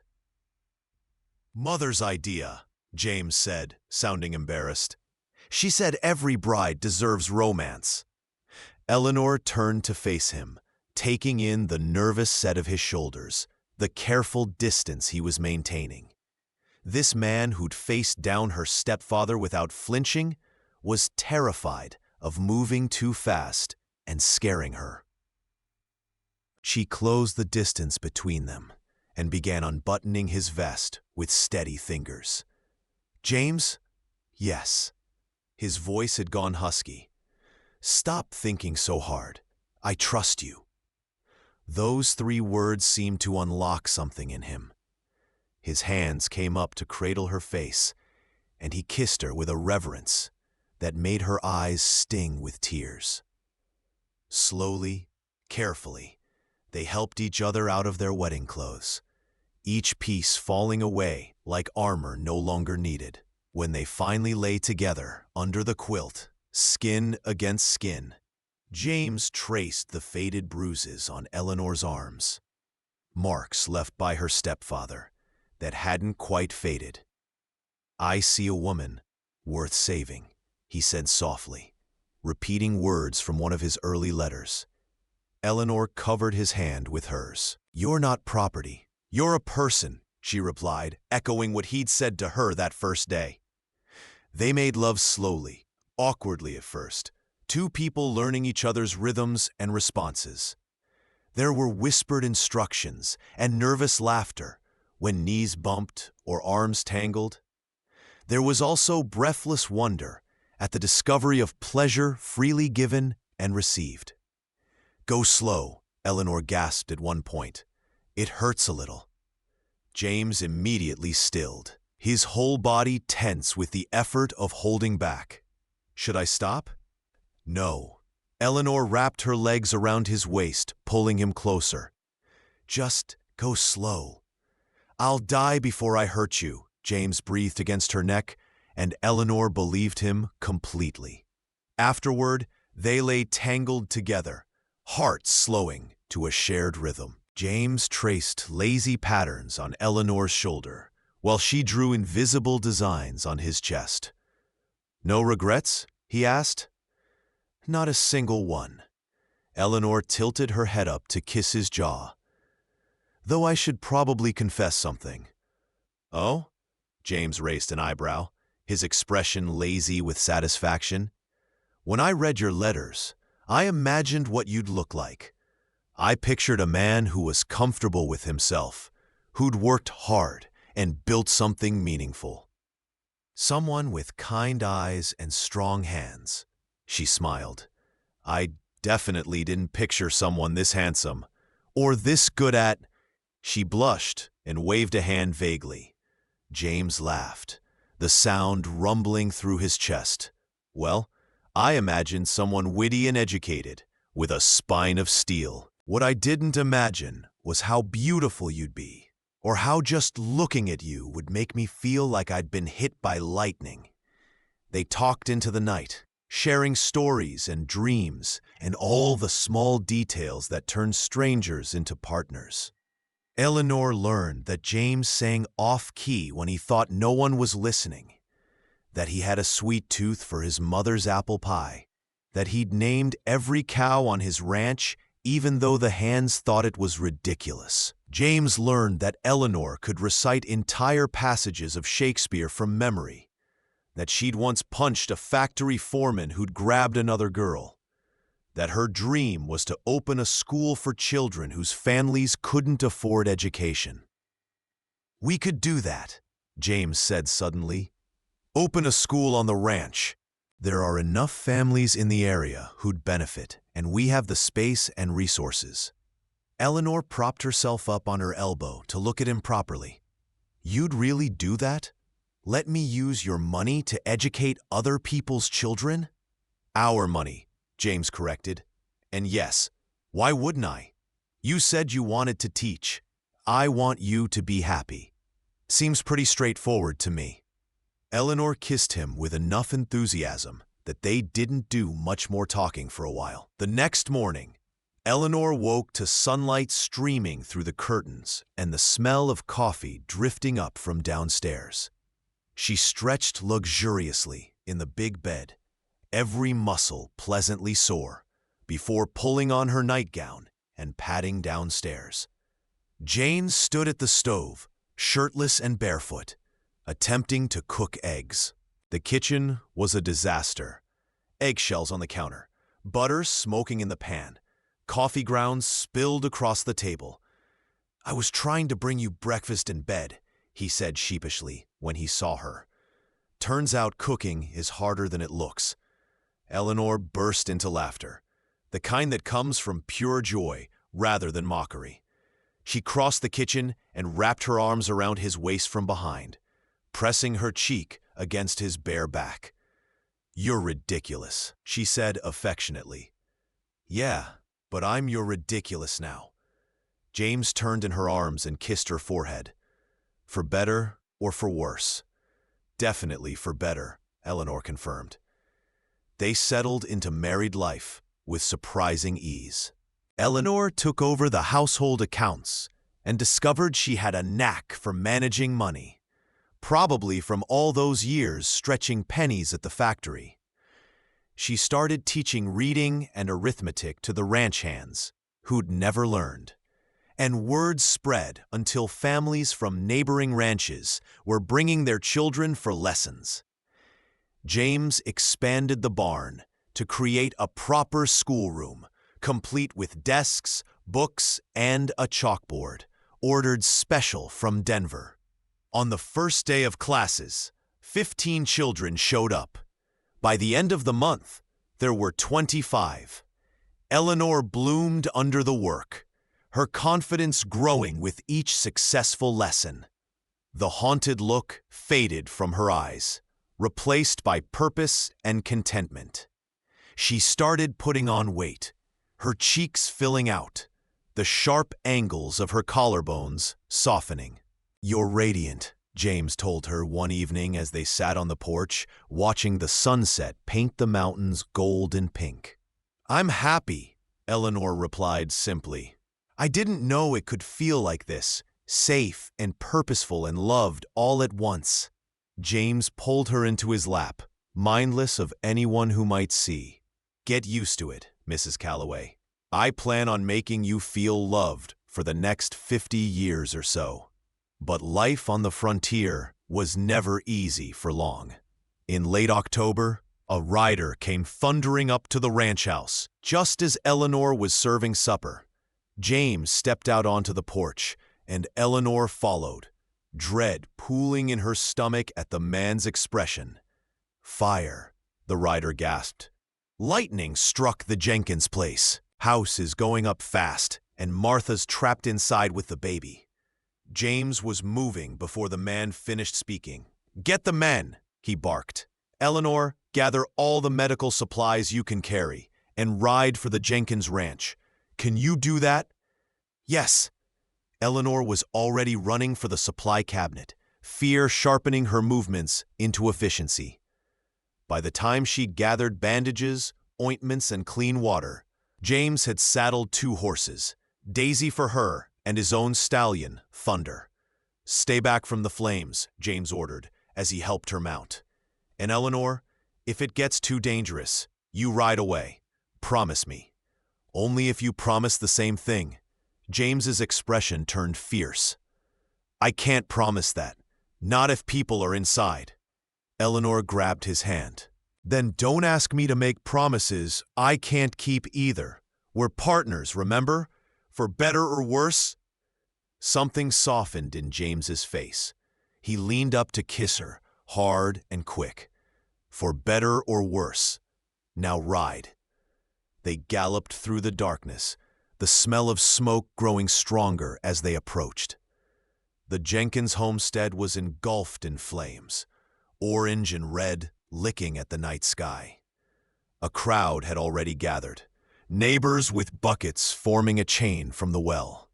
"Mother's idea," James said, sounding embarrassed. "She said every bride deserves romance." Eleanor turned to face him, taking in the nervous set of his shoulders, the careful distance he was maintaining. This man who'd faced down her stepfather without flinching was terrified of moving too fast and scaring her. She closed the distance between them and began unbuttoning his vest with steady fingers. "James?" "Yes." His voice had gone husky. "Stop thinking so hard. I trust you." Those 3 words seemed to unlock something in him. His hands came up to cradle her face, and he kissed her with a reverence that made her eyes sting with tears. Slowly, carefully, they helped each other out of their wedding clothes, each piece falling away like armor no longer needed. When they finally lay together under the quilt, skin against skin, James traced the faded bruises on Eleanor's arms, marks left by her stepfather that hadn't quite faded. "I see a woman worth saving," he said softly, repeating words from one of his early letters. Eleanor covered his hand with hers. "You're not property. You're a person," she replied, echoing what he'd said to her that first day. They made love slowly, awkwardly at first, 2 people learning each other's rhythms and responses. There were whispered instructions and nervous laughter when knees bumped or arms tangled. There was also breathless wonder at the discovery of pleasure freely given and received. "Go slow," Eleanor gasped at one point. "It hurts a little." James immediately stilled, his whole body tense with the effort of holding back. "Should I stop?" "No." Eleanor wrapped her legs around his waist, pulling him closer. "Just go slow." "I'll die before I hurt you," James breathed against her neck, and Eleanor believed him completely. Afterward, they lay tangled together, hearts slowing to a shared rhythm. James traced lazy patterns on Eleanor's shoulder, while she drew invisible designs on his chest. "No regrets?" he asked. "Not a single one." Eleanor tilted her head up to kiss his jaw. "Though I should probably confess something." "Oh?" James raised an eyebrow, his expression lazy with satisfaction. "When I read your letters, I imagined what you'd look like. I pictured a man who was comfortable with himself, who'd worked hard and built something meaningful. Someone with kind eyes and strong hands." She smiled. "I definitely didn't picture someone this handsome, or this good at—" She blushed and waved a hand vaguely. James laughed, the sound rumbling through his chest. "Well, I imagined someone witty and educated, with a spine of steel. What I didn't imagine was how beautiful you'd be, or how just looking at you would make me feel like I'd been hit by lightning." They talked into the night, sharing stories and dreams and all the small details that turn strangers into partners. Eleanor learned that James sang off-key when he thought no one was listening, that he had a sweet tooth for his mother's apple pie, that he'd named every cow on his ranch even though the hands thought it was ridiculous. James learned that Eleanor could recite entire passages of Shakespeare from memory, that she'd once punched a factory foreman who'd grabbed another girl, that her dream was to open a school for children whose families couldn't afford education. "We could do that," James said suddenly. "Open a school on the ranch. There are enough families in the area who'd benefit, and we have the space and resources." Eleanor propped herself up on her elbow to look at him properly. "You'd really do that? Let me use your money to educate other people's children?" "Our money," James corrected. "And yes, why wouldn't I? You said you wanted to teach. I want you to be happy. Seems pretty straightforward to me." Eleanor kissed him with enough enthusiasm that they didn't do much more talking for a while. The next morning, Eleanor woke to sunlight streaming through the curtains and the smell of coffee drifting up from downstairs. She stretched luxuriously in the big bed, every muscle pleasantly sore, before pulling on her nightgown and padding downstairs. Jane stood at the stove, shirtless and barefoot, attempting to cook eggs. The kitchen was a disaster. Eggshells on the counter, butter smoking in the pan, coffee grounds spilled across the table. "I was trying to bring you breakfast in bed," he said sheepishly when he saw her. "Turns out cooking is harder than it looks." Eleanor burst into laughter, the kind that comes from pure joy rather than mockery. She crossed the kitchen and wrapped her arms around his waist from behind, pressing her cheek against his bare back. "You're ridiculous," she said affectionately. "Yeah, but I'm your ridiculous now." James turned in her arms and kissed her forehead. "For better or for worse?" "Definitely for better," Eleanor confirmed. They settled into married life with surprising ease. Eleanor took over the household accounts and discovered she had a knack for managing money, probably from all those years stretching pennies at the factory. She started teaching reading and arithmetic to the ranch hands, who'd never learned. And word spread until families from neighboring ranches were bringing their children for lessons. James expanded the barn to create a proper schoolroom, complete with desks, books, and a chalkboard, ordered special from Denver. On the first day of classes, 15 children showed up. By the end of the month, there were 25. Eleanor bloomed under the work, her confidence growing with each successful lesson. The haunted look faded from her eyes, replaced by purpose and contentment. She started putting on weight, her cheeks filling out, the sharp angles of her collarbones softening. "You're radiant," James told her one evening as they sat on the porch, watching the sunset paint the mountains gold and pink. "I'm happy," Eleanor replied simply. "I didn't know it could feel like this, safe and purposeful and loved all at once. James pulled her into his lap, mindless of anyone who might see. "Get used to it, Mrs. Calloway. I plan on making you feel loved for the next 50 years or so." But life on the frontier was never easy for long. In late October, a rider came thundering up to the ranch house just as Eleanor was serving supper. James stepped out onto the porch, and Eleanor followed, dread pooling in her stomach at the man's expression. "Fire," the rider gasped. "Lightning struck the Jenkins place. House is going up fast, and Martha's trapped inside with the baby." James was moving before the man finished speaking. "Get the men," he barked. "Eleanor, gather all the medical supplies you can carry and ride for the Jenkins ranch. Can you do that?" "Yes." Eleanor was already running for the supply cabinet, fear sharpening her movements into efficiency. By the time she gathered bandages, ointments, and clean water, James had saddled 2 horses, Daisy for her and his own stallion, Thunder. "Stay back from the flames," James ordered as he helped her mount. "And Eleanor, if it gets too dangerous, you ride away. Promise me." "Only if you promise the same thing." James's expression turned fierce. "I can't promise that. Not if people are inside." Eleanor grabbed his hand. "Then don't ask me to make promises I can't keep either. We're partners, remember? For better or worse." Something softened in James's face. He leaned up to kiss her, hard and quick. "For better or worse. Now ride." They galloped through the darkness, the smell of smoke growing stronger as they approached. The Jenkins homestead was engulfed in flames, orange and red licking at the night sky. A crowd had already gathered, neighbors with buckets forming a chain from the well.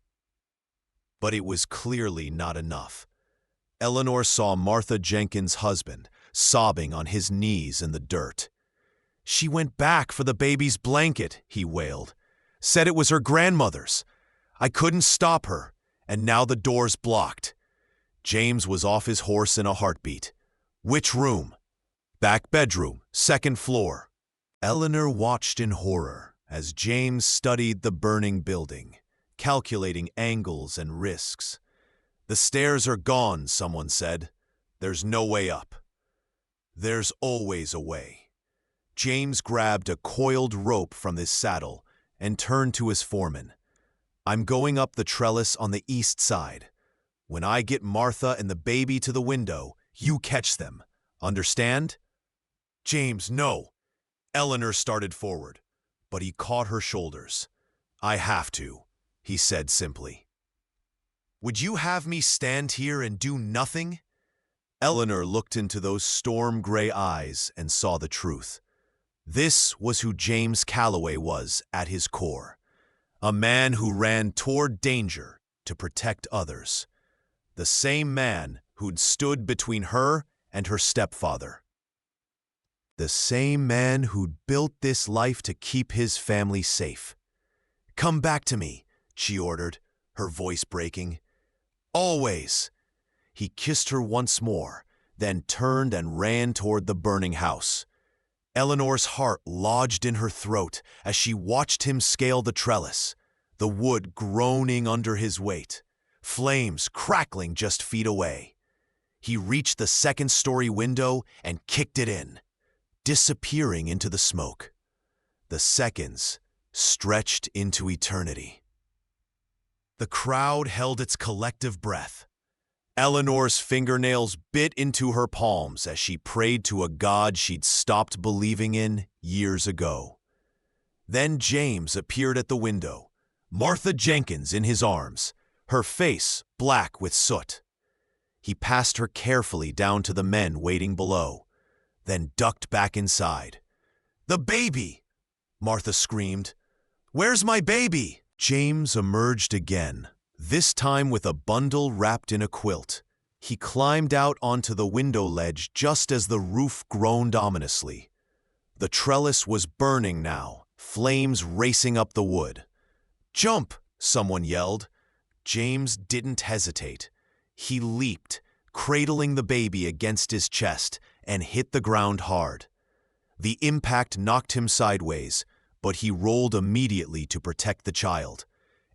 But it was clearly not enough. Eleanor saw Martha Jenkins' husband sobbing on his knees in the dirt. "She went back for the baby's blanket," he wailed. "Said it was her grandmother's. I couldn't stop her, and now the door's blocked." James was off his horse in a heartbeat. "Which room?" "Back bedroom, 2nd floor." Eleanor watched in horror as James studied the burning building, calculating angles and risks. "The stairs are gone," someone said. "There's no way up." "There's always a way." James grabbed a coiled rope from his saddle and turned to his foreman. "I'm going up the trellis on the east side. When I get Martha and the baby to the window, you catch them. Understand?" "James, no." Eleanor started forward, but he caught her shoulders. "I have to," he said simply. "Would you have me stand here and do nothing?" Eleanor looked into those storm-gray eyes and saw the truth. This was who James Calloway was at his core. A man who ran toward danger to protect others. The same man who'd stood between her and her stepfather. The same man who'd built this life to keep his family safe. "Come back to me," she ordered, her voice breaking. "Always." He kissed her once more, then turned and ran toward the burning house. Eleanor's heart lodged in her throat as she watched him scale the trellis, the wood groaning under his weight, flames crackling just feet away. He reached the 2nd-story window and kicked it in, disappearing into the smoke. The seconds stretched into eternity. The crowd held its collective breath. Eleanor's fingernails bit into her palms as she prayed to a God she'd stopped believing in years ago. Then James appeared at the window, Martha Jenkins in his arms, her face black with soot. He passed her carefully down to the men waiting below, then ducked back inside. "The baby!" Martha screamed. "Where's my baby?" James emerged again, this time with a bundle wrapped in a quilt. He climbed out onto the window ledge just as the roof groaned ominously. The trellis was burning now, flames racing up the wood. "Jump!" someone yelled. James didn't hesitate. He leaped, cradling the baby against his chest, and hit the ground hard. The impact knocked him sideways, but he rolled immediately to protect the child.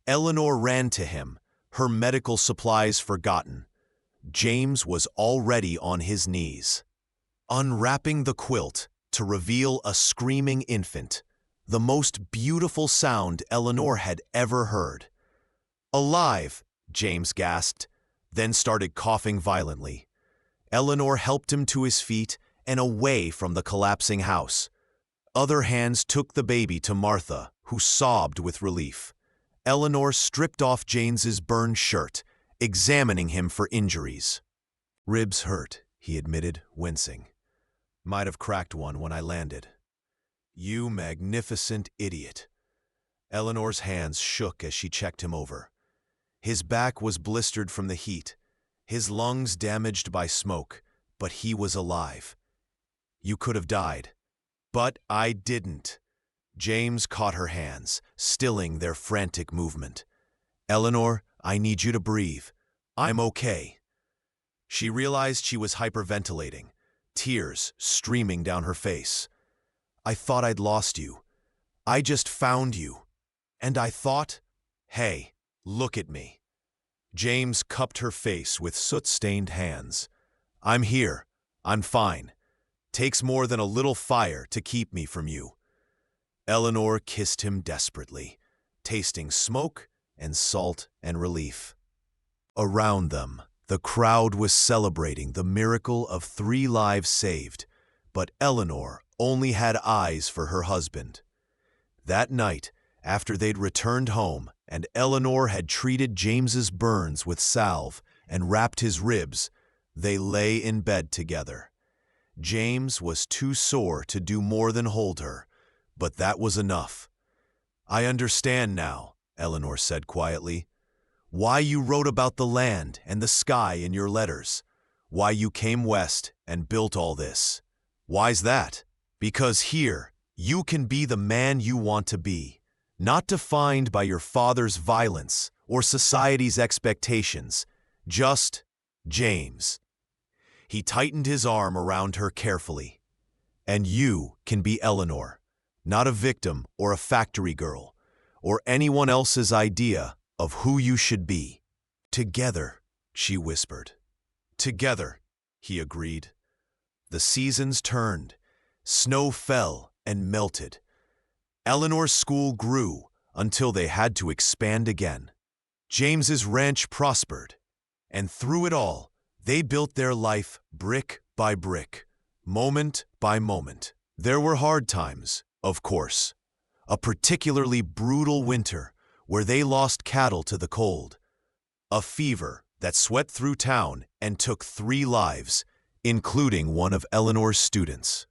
Eleanor ran to him, her medical supplies forgotten. James was already on his knees, unwrapping the quilt to reveal a screaming infant, the most beautiful sound Eleanor had ever heard. "Alive!" James gasped, then started coughing violently. Eleanor helped him to his feet and away from the collapsing house. Other hands took the baby to Martha, who sobbed with relief. Eleanor stripped off James's burned shirt, examining him for injuries. "Ribs hurt," he admitted, wincing. "Might have cracked one when I landed." "You magnificent idiot." Eleanor's hands shook as she checked him over. His back was blistered from the heat, his lungs damaged by smoke, but he was alive. "You could have died." "But I didn't." James caught her hands, stilling their frantic movement. "Eleanor, I need you to breathe. I'm okay." She realized she was hyperventilating, tears streaming down her face. "I thought I'd lost you. I just found you. And I thought, hey, look at me." James cupped her face with soot-stained hands. "I'm here. I'm fine. Takes more than a little fire to keep me from you." Eleanor kissed him desperately, tasting smoke and salt and relief. Around them, the crowd was celebrating the miracle of 3 lives saved, but Eleanor only had eyes for her husband. That night, after they'd returned home and Eleanor had treated James's burns with salve and wrapped his ribs, they lay in bed together. James was too sore to do more than hold her, but that was enough. "I understand now," Eleanor said quietly, "why you wrote about the land and the sky in your letters, why you came west and built all this. Why's that? Because here, you can be the man you want to be, not defined by your father's violence or society's expectations, just James." He tightened his arm around her carefully. "And you can be Eleanor, not a victim or a factory girl, or anyone else's idea of who you should be." "Together," she whispered. "Together," he agreed. The seasons turned. Snow fell and melted. Eleanor's school grew until they had to expand again. James's ranch prospered, and through it all, they built their life brick by brick, moment by moment. There were hard times, of course. A particularly brutal winter where they lost cattle to the cold. A fever that swept through town and took 3 lives, including one of Eleanor's students.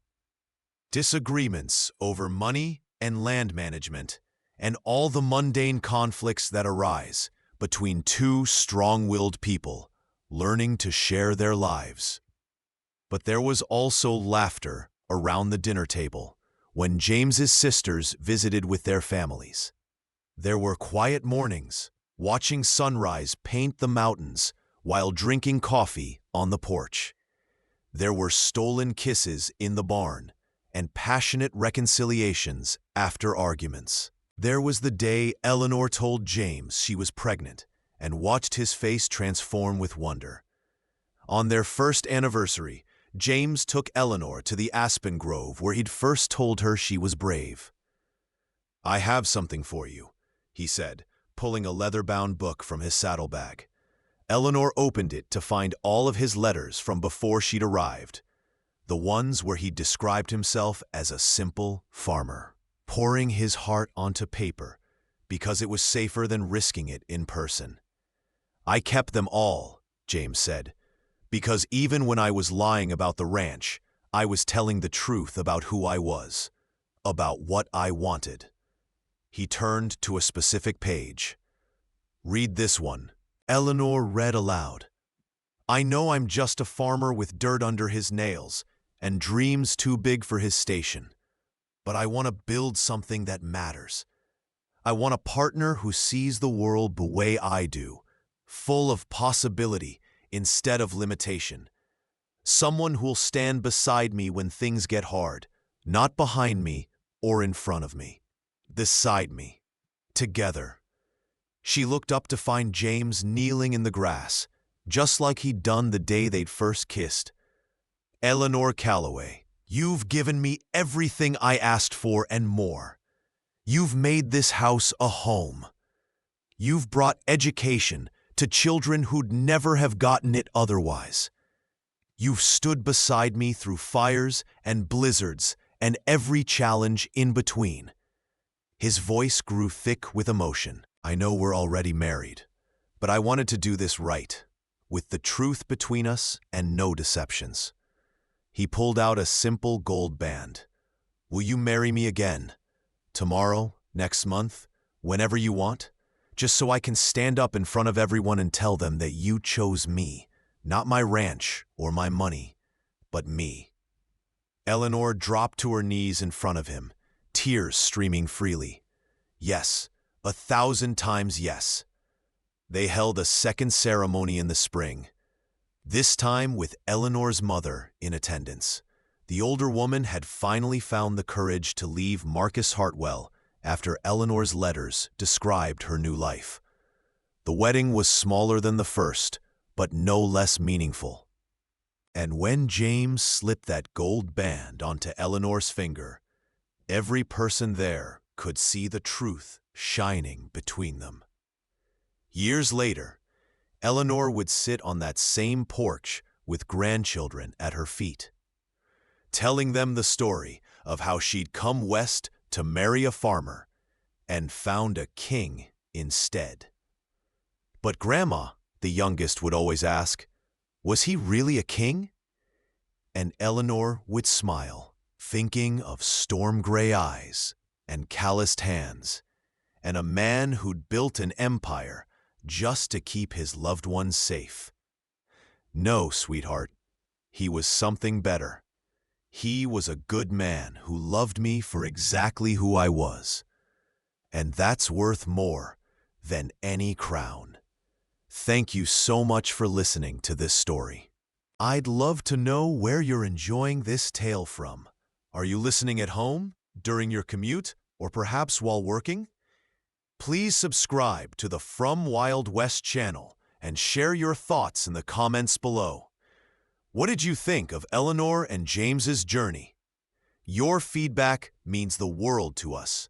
Disagreements over money and land management, and all the mundane conflicts that arise between 2 strong-willed people learning to share their lives. But there was also laughter around the dinner table when James's sisters visited with their families. There were quiet mornings, watching sunrise paint the mountains while drinking coffee on the porch. There were stolen kisses in the barn and passionate reconciliations after arguments. There was the day Eleanor told James she was pregnant and watched his face transform with wonder. On their first anniversary, James took Eleanor to the aspen grove where he'd first told her she was brave. "I have something for you," he said, pulling a leather-bound book from his saddlebag. Eleanor opened it to find all of his letters from before she'd arrived, the ones where he described himself as a simple farmer, pouring his heart onto paper because it was safer than risking it in person. "I kept them all," James said, "because even when I was lying about the ranch, I was telling the truth about who I was, about what I wanted." He turned to a specific page. "Read this one." Eleanor read aloud. "I know I'm just a farmer with dirt under his nails and dreams too big for his station, but I want to build something that matters. I want a partner who sees the world the way I do, full of possibility instead of limitation. Someone who'll stand beside me when things get hard, not behind me or in front of me. Beside me. Together. She looked up to find James kneeling in the grass, just like he'd done the day they'd first kissed. Eleanor Calloway, you've given me everything I asked for and more. You've made this house a home. You've brought education to children who'd never have gotten it otherwise. You've stood beside me through fires and blizzards and every challenge in between. His voice grew thick with emotion. I know we're already married, but I wanted to do this right, with the truth between us and no deceptions. He pulled out a simple gold band. Will you marry me again? Tomorrow, next month, whenever you want? Just so I can stand up in front of everyone and tell them that you chose me, not my ranch or my money, but me. Eleanor dropped to her knees in front of him, tears streaming freely. Yes, 1,000 times yes. They held a second ceremony in the spring, this time with Eleanor's mother in attendance. The older woman had finally found the courage to leave Marcus Hartwell after Eleanor's letters described her new life. The wedding was smaller than the first, but no less meaningful. And when James slipped that gold band onto Eleanor's finger, every person there could see the truth shining between them. Years later, Eleanor would sit on that same porch with grandchildren at her feet, telling them the story of how she'd come west to marry a farmer and found a king instead. But Grandma, the youngest, would always ask, was he really a king? And Eleanor would smile, thinking of storm-gray eyes and calloused hands, and a man who'd built an empire just to keep his loved ones safe. No, sweetheart, he was something better. He was a good man who loved me for exactly who I was. And that's worth more than any crown. Thank you so much for listening to this story. I'd love to know where you're enjoying this tale from. Are you listening at home, during your commute, or perhaps while working? Please subscribe to the From Wild West channel and share your thoughts in the comments below. What did you think of Eleanor and James's journey? Your feedback means the world to us.